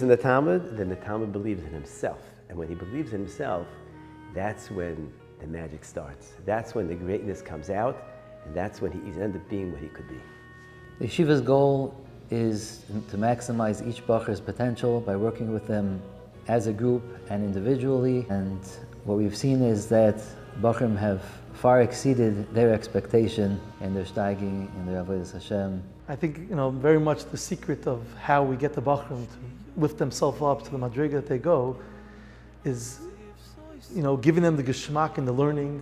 In the Talmud, then the Talmud believes in himself. And when he believes in himself, that's when the magic starts. That's when the greatness comes out, and that's when he ends up being what he could be. The Yeshiva's goal is to maximize each Bacher's potential by working with them as a group and individually. And what we've seen is that Bacherim have far exceeded their expectation in their steiging, in their avodas Hashem. I think, very much the secret of how we get the Bacherim to lift themselves up to the madriga that they go is, giving them the geschmack in the learning,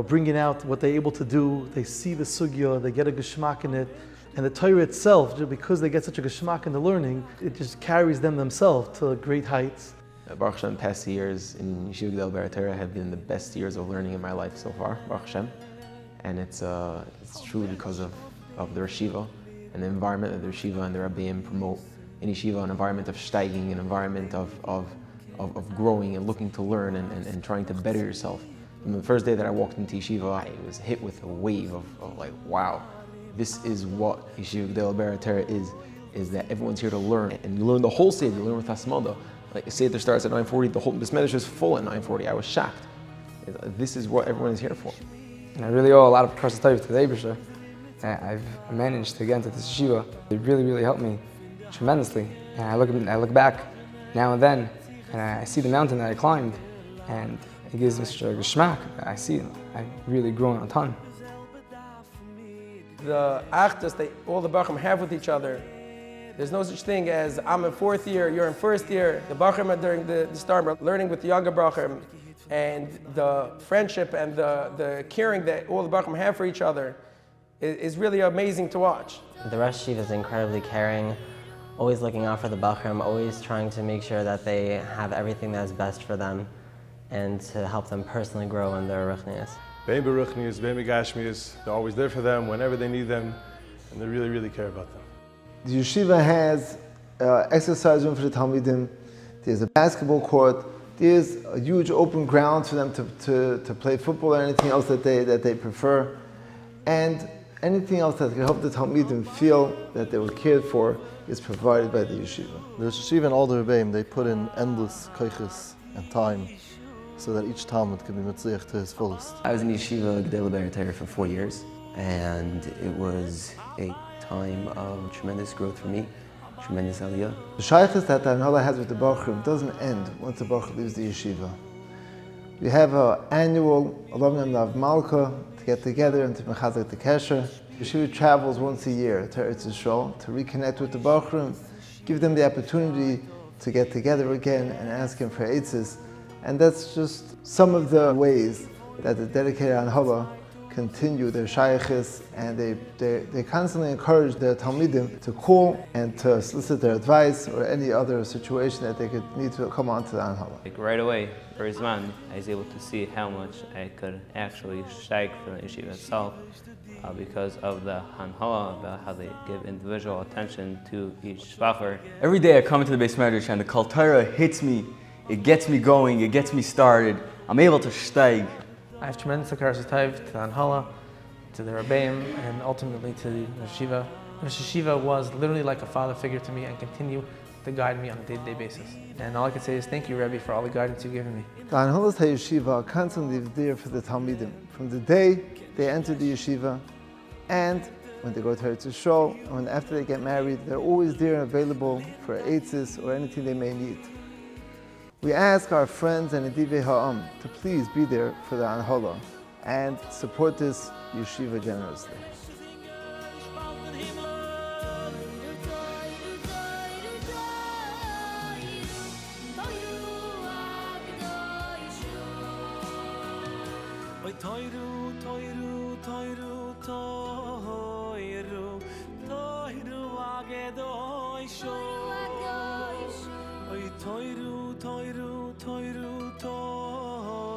bringing out what they're able to do. They see the sugya, they get a geschmack in it, and the Torah itself, just because they get such a geschmack in the learning, it just carries them themselves to great heights. Baruch Hashem, past years in Yeshiva Gedolah Hatorah have been the best years of learning in my life so far, Baruch Hashem. And it's truly because of the Yeshiva and the environment that the Yeshiva and the Rabbeim promote in Yeshiva, an environment of steiging, an environment of growing and looking to learn and trying to better yourself. From the first day that I walked into Yeshiva, I was hit with a wave of like, wow, this is what Yeshiva Gedolah Hatorah is that everyone's here to learn. And you learn the whole Seder, you learn with Hasmada. Like the Seder starts at 9:40, the whole Besmedrish is full at 9:40. I was shocked. This is what everyone is here for. And I really owe a lot of personal to the Eibusher. I've managed to get into this yeshiva. It really, really helped me tremendously. And I look back now and then, and I see the mountain that I climbed, and it gives me such a geschmack. I see it. I've really grown a ton. The achdus that all the Bachrim have with each other, there's no such thing as I'm in fourth year, you're in first year. The Bachrim are during the start learning with the younger Bachrim, and the friendship and the caring that all the Bachrim have for each other is really amazing to watch. The Rosh Yeshiva is incredibly caring, always looking out for the Bachrim, always trying to make sure that they have everything that's best for them and to help them personally grow in their ruchnius. Bein beruchnius, bein begashmius, they're always there for them whenever they need them, and they really, really care about them. The yeshiva has exercise room for the Talmidim. There's a basketball court. There's a huge open ground for them to play football or anything else that they prefer. And anything else that can help the Talmidim feel that they were cared for is provided by the yeshiva. The yeshiva and all the Rebbeim, they put in endless koiches and time so that each Talmud can be mitzliach to his fullest. I was in Yeshiva Gedolah Hatorah for 4 years, and it was a time of tremendous growth for me, tremendous aliyah. The shaykhus that the Hatorah has with the Bachrim doesn't end once the Bachur leaves the yeshiva. We have an annual alumni of Malka to get together and to mechazek the kesher. Yeshiva travels once a year to Eretz Yisrael to reconnect with the Bachrim, give them the opportunity to get together again and ask him for eitzes. And that's just some of the ways that the dedicated Anhala continue their shaykhis, and they constantly encourage their Talmidim to call and to solicit their advice or any other situation that they could need to come on to the Anhala. Like right away, for Zman, I was able to see how much I could actually steig for the yeshiva itself because of the Hanhala, about how they give individual attention to each shvacher. Every day I come into the Beis Medrash and the Kol Torah hits me, it gets me going, it gets me started. I'm able to steig. I have tremendous hakaras tov to the Anhala, to the Rabbeim, and ultimately to the Yeshiva. The Yeshiva was literally like a father figure to me and continue to guide me on a day-to-day basis. And all I can say is thank you, Rebbe, for all the guidance you've given me. The Anhalas HaYeshiva are constantly there for the Talmidim, from the day they enter the yeshiva and when they go to Eretz Yisrael, and after they get married, they're always there and available for eitzes or anything they may need. We ask our friends and Nedivei Ha'am to please be there for the Anhala and support this yeshiva generously. Toiru